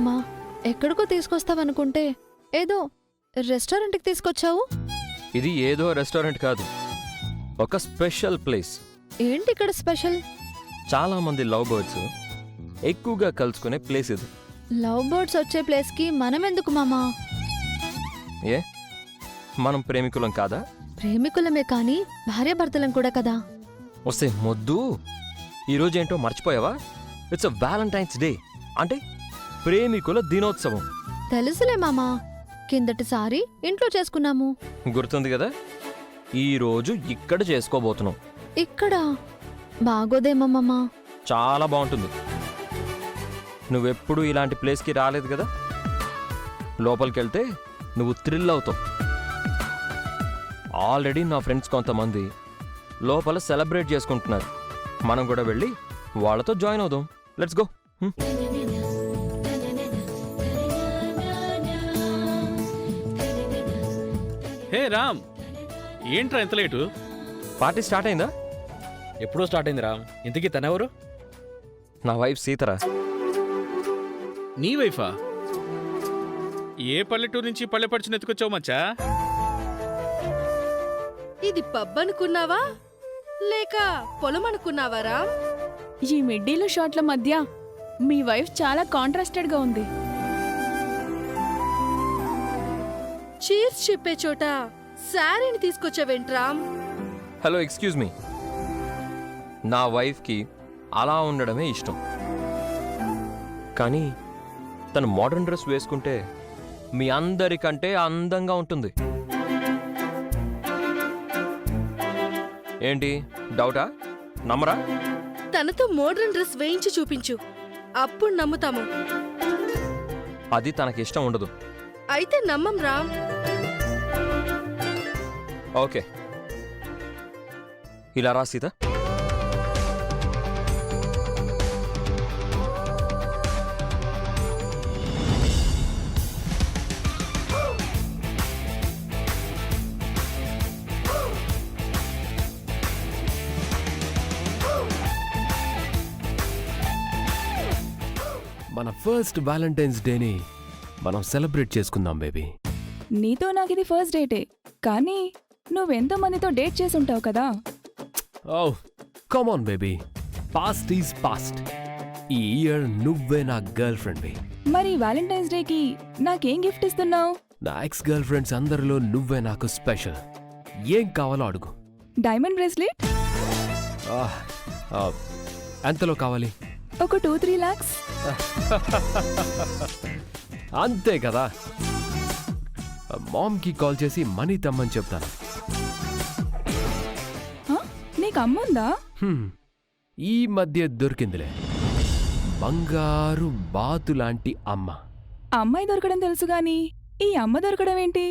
మామా, ఎక్కడికో తీసుకొస్తావనుకుంటే ఏదో రెస్టారెంట్కి తీసుకొచ్చావు. ఇది ఏదో రెస్టారెంట్ కాదు, ఒక స్పెషల్ ప్లేస్. ఏంటి ఇక్కడ స్పెషల్? చాలా మంది లవ్ బర్డ్స్ ఎక్కువగా కలుసుకునే ప్లేస్ ఇది. లవ్ బర్డ్స్ వచ్చే ప్లేస్కి మనం ఎందుకు మామా? ఏ, మనం ప్రేమికులం కాదా? ప్రేమికులమే కానీ భార్యాభర్తలం కూడా కదా. వస్తే మొద్దు, ఈరోజేంటో మర్చిపోయావా? ఇట్స్ వ్యాలంటైన్స్ డే, అంటే ప్రేమికుల దినోత్సవం. తెలుసులే మామా, కిందటిసారి ఇంట్లో చేసుకున్నాము. గుర్తుంది కదా? ఈరోజు ఇక్కడ చేసుకోబోతున్నాం. ఇక్కడ బాగోదేమో మామా. చాలా బాగుంటుంది. నువ్వెప్పుడు ఇలాంటి ప్లేస్కి రాలేదు కదా. లోపలికెళ్తే నువ్వు థ్రిల్ అవుతావు. ఆల్రెడీ నా ఫ్రెండ్స్ కొంతమంది లోపల సెలబ్రేట్ చేసుకుంటున్నారు. మనం కూడా వెళ్ళి వాళ్ళతో జాయిన్ అవుదాం. Let's go. హే రామ్, ఏంట్రా ఎంత లేటు? పార్టీ స్టార్ట్ అయిందా? ఎప్పుడో స్టార్ట్ అయింది రామ్. ఇంతకీ తనెవరు? నా వైఫ్ సీతరా. నీ వైఫా? ఏ పల్లెటూరు నుంచి పల్లెపడిచిన ఎత్తుకొచ్చావు మచ్చా? ఇది పబ్ అనుకున్నావా లేక పొలం అనుకున్నావారా? ఈ మిడ్డీలు షాట్ల మధ్య మీ వైఫ్ చాలా కాంట్రాస్టెడ్ గా ఉంది. చీర్స్ చెప్పే చోట శారీని తీసుకొచ్చావేంట్రామ్? Hello, excuse me. నా వైఫ్కి అలా ఉండడమే ఇష్టం. కానీ తను మోడర్న్ డ్రెస్ వేసుకుంటే మీ అందరికంటే అందంగా ఉంటుంది. ఏంటి డౌటా? నమ్మరా? తనతో మోడ్రన్ డ్రెస్ వేయించి చూపించు, అప్పుడు నమ్ముతాము. అది తనకిష్టం ఉండదు. అయితే నమ్మం రామ్. ఓకే, ఇలా రా సీత. మన ఫస్ట్ వ్యాలంటైన్స్ డేని మనం సెలబ్రేట్ చేసుకుందాం బేబీ. నీతో నాకిది ఫస్ట్ డేటే, కానీ నువ్వెంతో మందితో డేట్ చేసుంటావు కదా. Oh come on baby, past is past. ఈ ఇయర్ నువ్వే నా గర్ల్ ఫ్రెండ్. మరి వ్యాలంటైన్స్ డేకి నాకేం గిఫ్ట్ ఇస్తున్నావు? నా ఎక్స్ గర్ల్ ఫ్రెండ్స్ అందరిలో నువ్వే నాకు స్పెషల్. ఏం కావాలో అడుగు. డైమండ్ బ్రేస్లెట్ ఎంతలో కావాలి? ఒక 2-3 lakhs. అంతే కదా. మామ్కి కాల్ చేసి మనీ తమ్మని చెప్తాను. నీకు అమ్ముందా? ఈ మధ్య దొరికిందిలే, బంగారు బాతు లాంటి అమ్మ. అమ్మాయి దొరకడం తెలుసు గాని ఈ అమ్మ దొరకడం ఏంటి?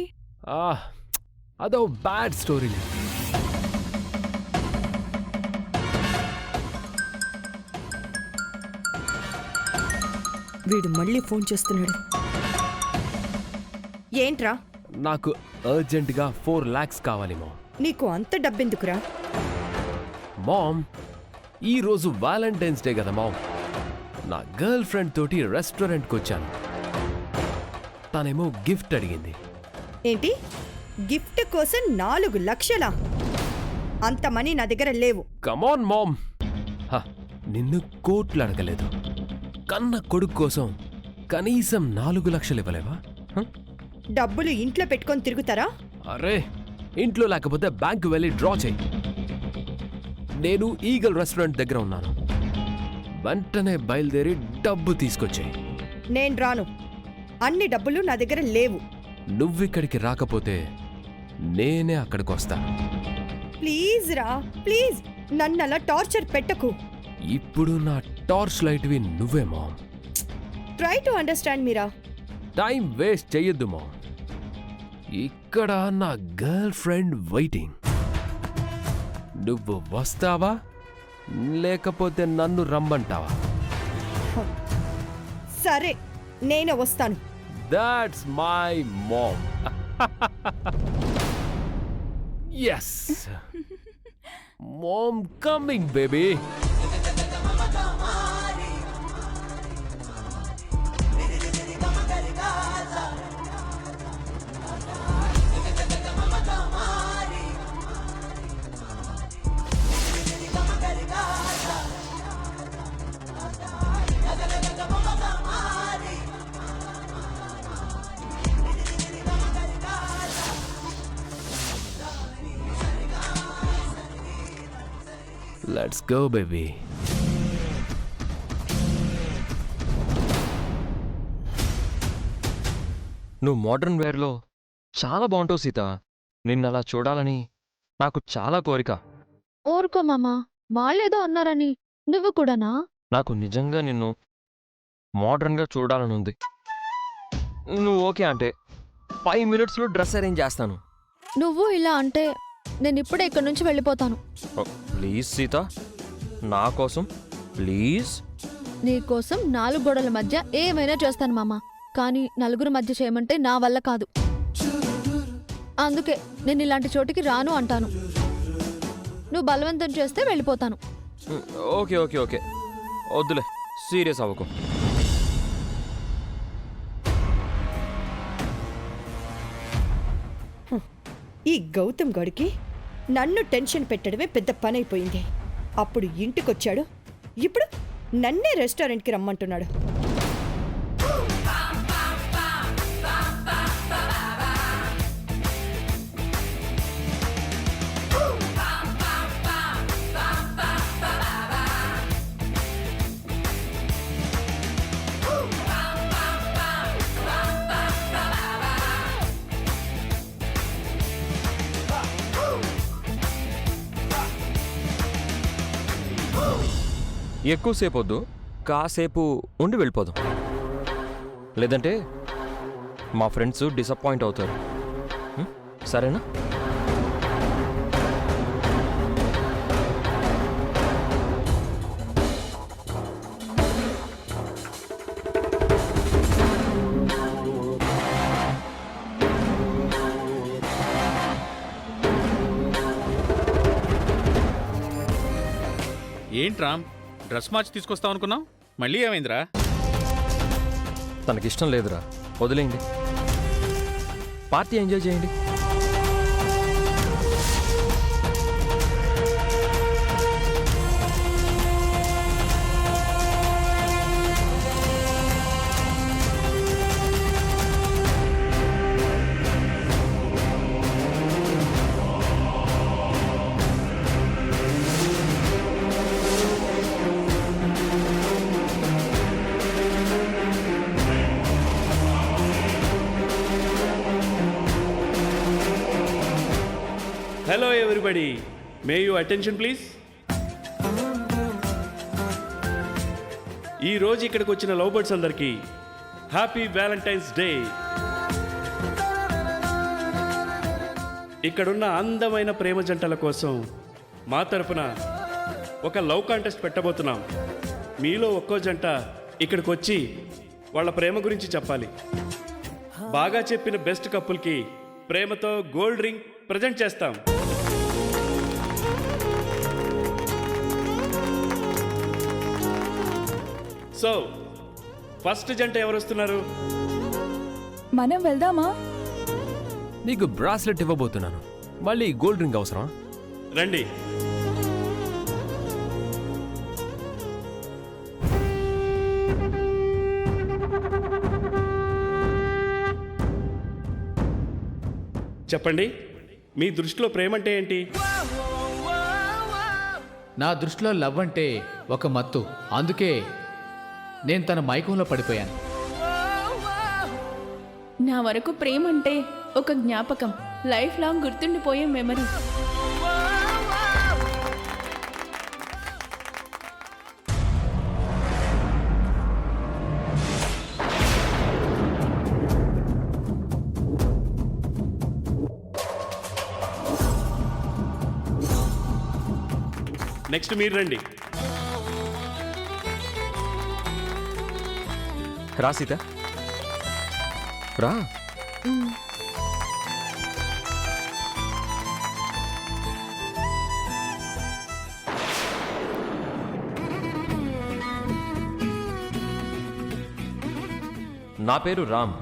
అదో బ్యాడ్ స్టోరీ. వీడు మళ్ళీ ఫోన్ చేస్తున్నాడు. ఏంట్రా? నాకు అర్జెంటుగా 4 lakhs కావాలి మామ్. నీకు అంత డబ్బెందుకురా? మామ్, ఈరోజు వ్యాలంటైన్స్ డే కదా మామ్. నా గర్ల్ ఫ్రెండ్ తోటి రెస్టారెంట్కి వచ్చాను. తనేమో గిఫ్ట్ అడిగింది. ఏంటి? గిఫ్ట్ కోసం 4 లక్షలా? అంత మనీ నా దగ్గర లేవు. కమాన్ మామ్, నిన్ను కోట్లు అడగలేదు. కన్న కొడుకు కోసం కనీసం 4 లక్షలు ఇవ్వలేవా? డబ్బులు ఇంట్లో పెట్టుకొని తిరుగుతారా? అరే, ఇంట్లో లేకపోతే బ్యాంకు వెళ్ళి డ్రా చెయ్యి. నేను ఈగల్ రెస్టారెంట్ దగ్గర ఉన్నాను. వెంటనే బయలుదేరి డబ్బు తీసుకొచ్చాయి. నేను రాను. అన్ని డబ్బులు నా దగ్గర లేవు. నువ్విక్కడికి రాకపోతే నేనే అక్కడికి వస్తా. ప్లీజ్ రా, ప్లీజ్. నన్ను అలా టార్చర్ పెట్టకు. ఇప్పుడు నా టార్చ్ లైట్వి నువ్వే mom. Try to understand Meera. Time waste చెయ్యొద్దు మామ్. ఇక్కడ నా గర్ల్ ఫ్రెండ్ వెయిటింగ్. నువ్వు వస్తావా లేకపోతే నన్ను రమ్మంటావా? సరే, నేనే వస్తాను. That's my mom. Yes, mom coming baby. Let's go baby. నువ్వు మోడర్న్ వేర్లో చాలా బాగుంటావు సీత. నిన్ను అలా చూడాలని నాకు చాలా కోరిక. ఊరుకో మామా, వాళ్ళేదో అన్నారని నువ్వు కూడానా? నాకు నిజంగా నిన్ను మోడర్న్గా చూడాలని ఉంది. నువ్వు ఓకే అంటే 5 minutesలో డ్రెస్ అరేంజ్ చేస్తాను. నువ్వు ఇలా అంటే నేను ఇప్పుడే ఇక్కడి నుంచి వెళ్ళిపోతాను. ప్లీజ్ సీత, నా కోసం ప్లీజ్. నీకోసం 4 గోడల మధ్య ఏమైనా చేస్తాను మామా, కానీ నలుగురు మధ్య చేయమంటే నా వల్ల కాదు. అందుకే నేను ఇలాంటి చోటికి రాను అంటాను. నువ్వు బలవంతం చేస్తే వెళ్ళిపోతాను. ఓకే ఓకే ఓకే, వద్దులే, సీరియస్ అవ్వకు. ఈ గౌతమ్ గడికి నన్ను టెన్షన్ పెట్టడమే పెద్ద పని అయిపోయింది. అప్పుడు ఇంటికొచ్చాడు, ఇప్పుడు నన్నే రెస్టారెంట్కి రమ్మంటున్నాడు. ఎక్కువసేపు వద్దు, కాసేపు ఉండి వెళ్ళిపోదాం. లేదంటే మా ఫ్రెండ్స్ డిసప్పాయింట్ అవుతారు. సరేనా? ఏంటి రామ్, డ్రెస్ మార్చి తీసుకొస్తావు అనుకున్నావు, మళ్ళీ ఏమైందిరా? తనకిష్టం లేదురా, వదిలేయండి. పార్టీ ఎంజాయ్ చేయండి. Hello everybody, may you attention please. ఈ రోజు ఇక్కడికి వచ్చిన లవ్ బర్డ్స్ అందరికీ హ్యాపీ వ్యాలంటైన్స్ డే. ఇక్కడున్న అందమైన ప్రేమ జంటల కోసం మా తరపున ఒక లవ్ కాంటెస్ట్ పెట్టబోతున్నాం. మీలో ఒక్కో జంట ఇక్కడికి వచ్చి వాళ్ళ ప్రేమ గురించి చెప్పాలి. బాగా చెప్పిన బెస్ట్ కపుల్కి ప్రేమతో గోల్డ్ రింగ్ ప్రజెంట్ చేస్తాం. సో ఫస్ట్ జంట ఎవరు వస్తున్నారు? మనం వెళ్దామా? నీకు బ్రాస్లెట్ ఇవ్వబోతున్నాను, మళ్ళీ గోల్డ్ రింగ్ అవసరమా? రండి. చెప్పండి, మీ దృష్టిలో ప్రేమ అంటే ఏంటి? నా దృష్టిలో లవ్ అంటే ఒక మత్తు. అందుకే నేను తన మైకంలో పడిపోయాను. నా వరకు ప్రేమ అంటే ఒక జ్ఞాపకం, లైఫ్ లాంగ్ గుర్తుండిపోయే మెమరీ. నెక్స్ట్ మీరు రండి. రా సీత, రా. నా పేరు రామ్,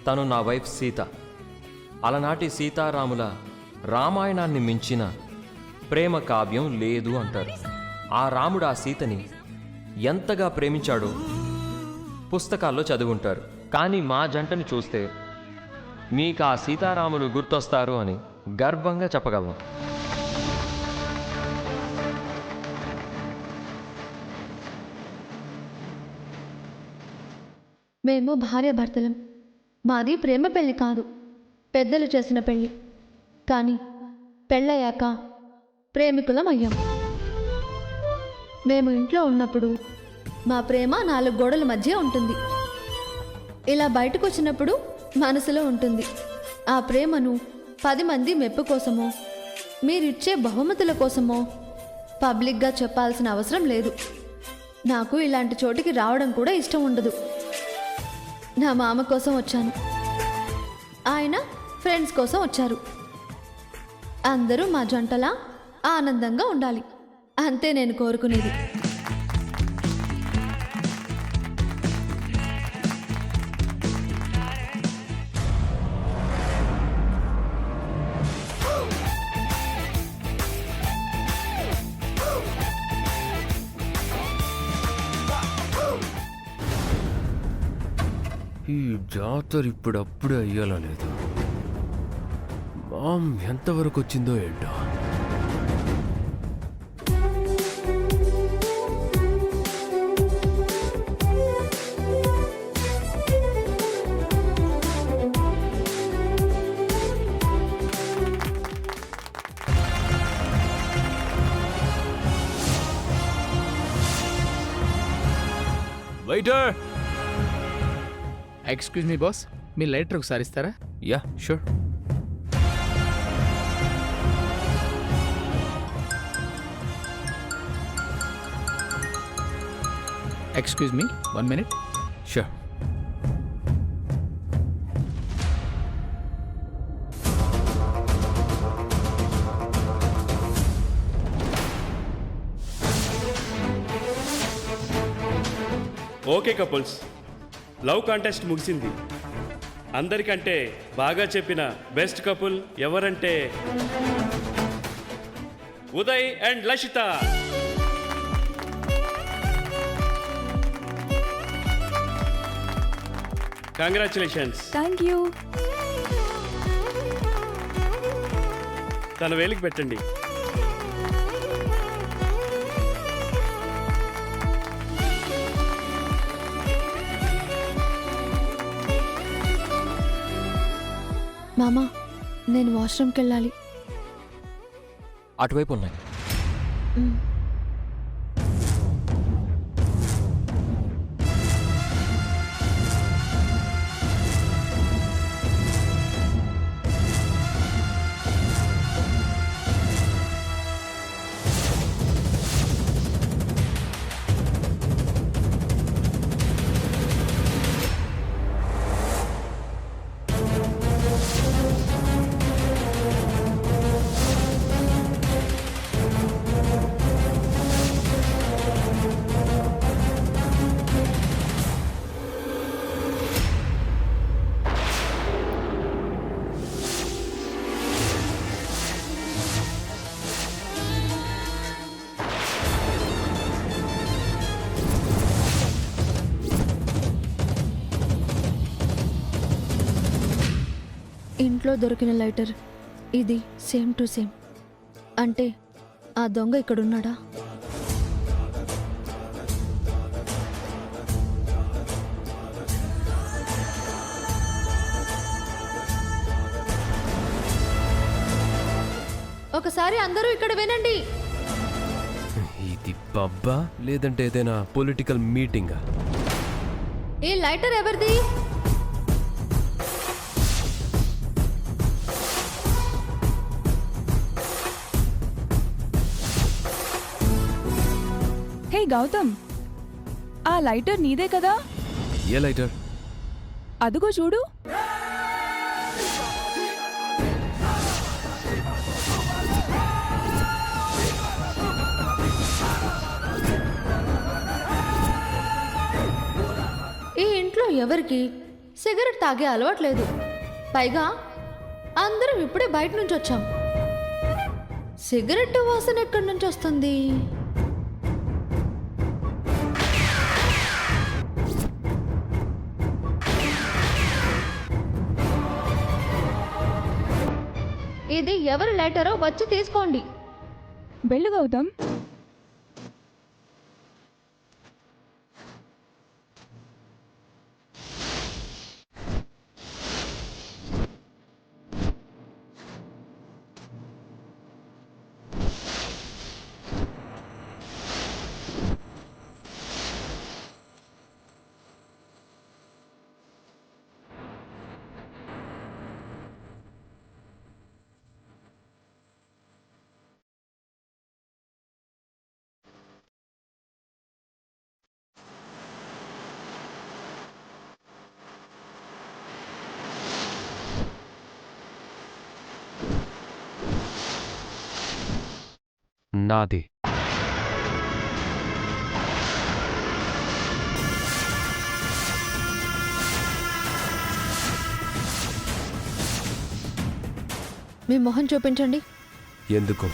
తను నా వైఫ్ సీత. అలనాటి సీతారాముల రామాయణాన్ని మించిన ప్రేమ కావ్యం లేదు అంటారు. ఆ రాముడు ఆ సీతని ఎంతగా ప్రేమించాడో పుస్తకాల్లో చదువుంటారు. కానీ మా జంటని చూస్తే మీకు ఆ సీతారాములు గుర్తొస్తారు అని గర్వంగా చెప్పగలం. మేము భార్యాభర్తలం. మాది ప్రేమ పెళ్లి కాదు, పెద్దలు చేసిన పెళ్లి. కానీ పెళ్ళయ్యాక ప్రేమికులం అయ్యాం. మేము ఇంట్లో ఉన్నప్పుడు మా ప్రేమ 4 గోడల మధ్య ఉంటుంది. ఇలా బయటకు వచ్చినప్పుడు మనసులో ఉంటుంది. ఆ ప్రేమను 10 మంది మెప్పు కోసమో మీరిచ్చే బహుమతుల కోసమో పబ్లిక్గా చెప్పాల్సిన అవసరం లేదు. నాకు ఇలాంటి చోటికి రావడం కూడా ఇష్టం ఉండదు. నా మామ కోసం వచ్చాను, ఆయన ఫ్రెండ్స్ కోసం వచ్చారు. అందరూ మా జంటలా ఆనందంగా ఉండాలి, అంతే నేను కోరుకునేది. ఈ జాతర ఇప్పుడప్పుడే అయ్యేలా లేదు. మామ్ ఎంతవరకు వచ్చిందో ఏంటో. వెయిటర్! ఎక్స్క్యూజ్ మీ బాస్, మీ లైటర్ ఒకసారి ఇస్తారా? Yeah sure. Excuse me 1 minute. Sure. Okay couples, love contest ముగిసింది. అందరికంటే బాగా చెప్పిన బెస్ట్ కపుల్ ఎవరంటే Uday and Lashitha. Congratulations. Thank you. తన వేలికి పెట్టండి. మామా, నేను వాష్రూమ్కి వెళ్ళాలి. అటువైపు ఉన్నాయి. ఇంట్లో దొరికిన లైటర్ ఇది సేమ్ టు సేమ్. అంటే ఆ దొంగ ఇక్కడున్నాడా? ఒకసారి అందరూ ఇక్కడ వినండి. ఇది పబ్బా లేదంటే ఏదైనా పొలిటికల్ మీటింగా? ఈ లైటర్ ఎవరిది? హే గౌతమ్, ఆ లైటర్ నీదే కదా? ఏ లైటర్? అదుగో చూడు. ఈ ఇంట్లో ఎవరికి సిగరెట్ తాగే అలవాట్లేదు. పైగా అందరం ఇప్పుడే బయట నుంచి వచ్చాం. సిగరెట్ వాసన ఎక్కడి నుంచి వస్తుంది? ఇది ఎవరి లైటరో వచ్చి తీసుకోండి. వెళ్ళు గౌతమ్. నాది. మీ మొహం చూపించండి. ఎందుకు?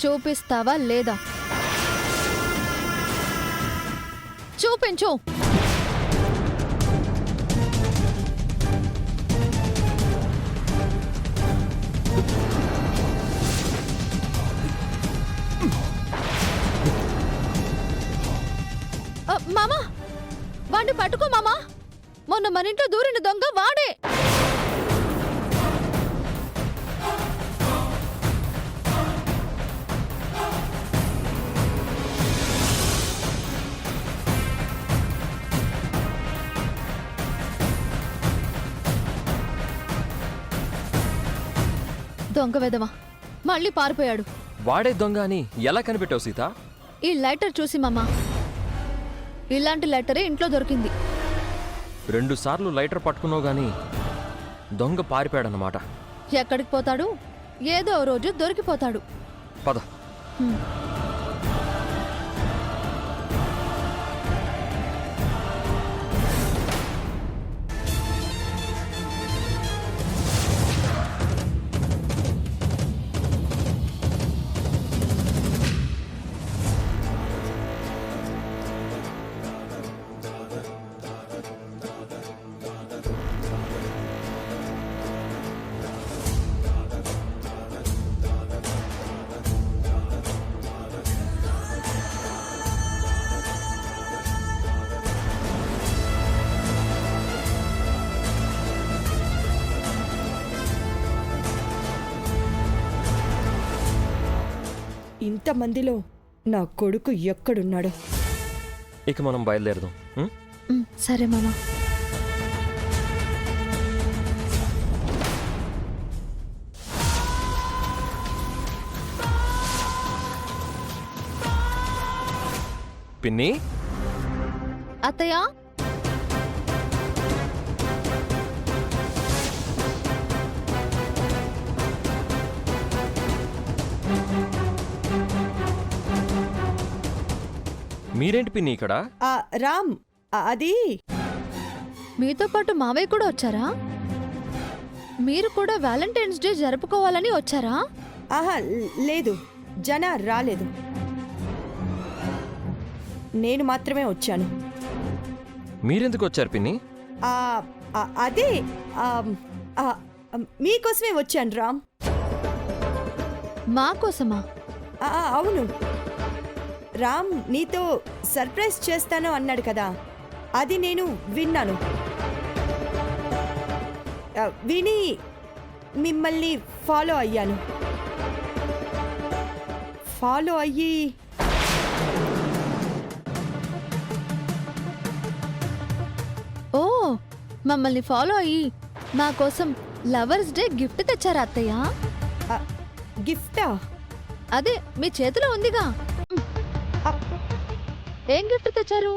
చూపిస్తావా లేదా? చూపించు. మామా, వాడిని పట్టుకో మామా. మొన్న మన ఇంట్లో దూరిన దొంగ వాడే. దొంగ వెదవా మళ్ళీ పారిపోయాడు. వాడే దొంగ అని ఎలా కనిపెట్టావు సీత? ఈ లెటర్ చూసి మామా, ఇలాంటి లెటరే ఇంట్లో దొరికింది. 2 సార్లు లైటర్ పట్టుకున్నావు గాని దొంగ పారిపోయాడన్నమాట. ఎక్కడికి పోతాడు? ఏదో ఓ రోజు దొరికిపోతాడు. పద. ఇంతమందిలో నా కొడుకు ఎక్కడున్నాడో? ఇక మనం బయలుదేరదాం. సరే మామా. పిన్ని, అత్తయ్య, మీరేంటి పిన్ని ఇక్కడ? రామ్, అది మీతో పాటు మావయ్య కూడా వచ్చారా? మీరు కూడా వ్యాలంటైన్స్ డే జరుపుకోవాలని వచ్చారా? ఆహా లేదు, జన రాలేదు. నేను మాత్రమే వచ్చాను. మీరెందుకు వచ్చారు పిన్ని? అదే మీకోసమే వచ్చాను రామ్. మా కోసమా? అవును, రామ్ నీతో సర్ప్రైజ్ చేస్తాను అన్నాడు కదా, అది నేను విన్నాను. విని మిమ్మల్ని ఫాలో అయ్యాను. ఫాలో అయ్యి ఓ, మమ్మల్ని ఫాలో అయ్యి మా కోసం లవర్స్ డే గిఫ్ట్ తెచ్చారా అత్తయ్య? గిఫ్టా? అదే మీ చేతిలో ఉందిగా. ఏం గిఫ్ట్ తెచ్చారు?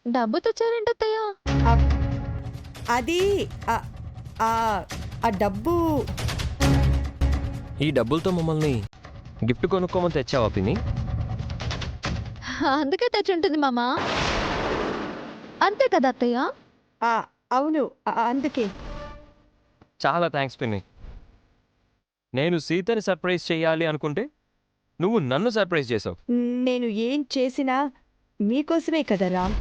డబ్బు తెచ్చారేంటత్తయ్య? అది ఆ డబ్బు. ఈ డబ్బులతో మమ్మల్ని గిఫ్ట్ కొనుక్కోమని తెచ్చావా పిన్ని? అందుకే తెచ్చుంటుంది మామా. అంతే కదా అత్తయ్య? అవును, అందుకే. చాలా థ్యాంక్స్ పిన్ని. నేను సీతని సర్ప్రైజ్ చేయాలి అనుకుంటే నువ్వు నన్ను సర్ప్రైజ్ చేసావు. నేను ఏం చేసినా మీకోసమే కదా రామ్.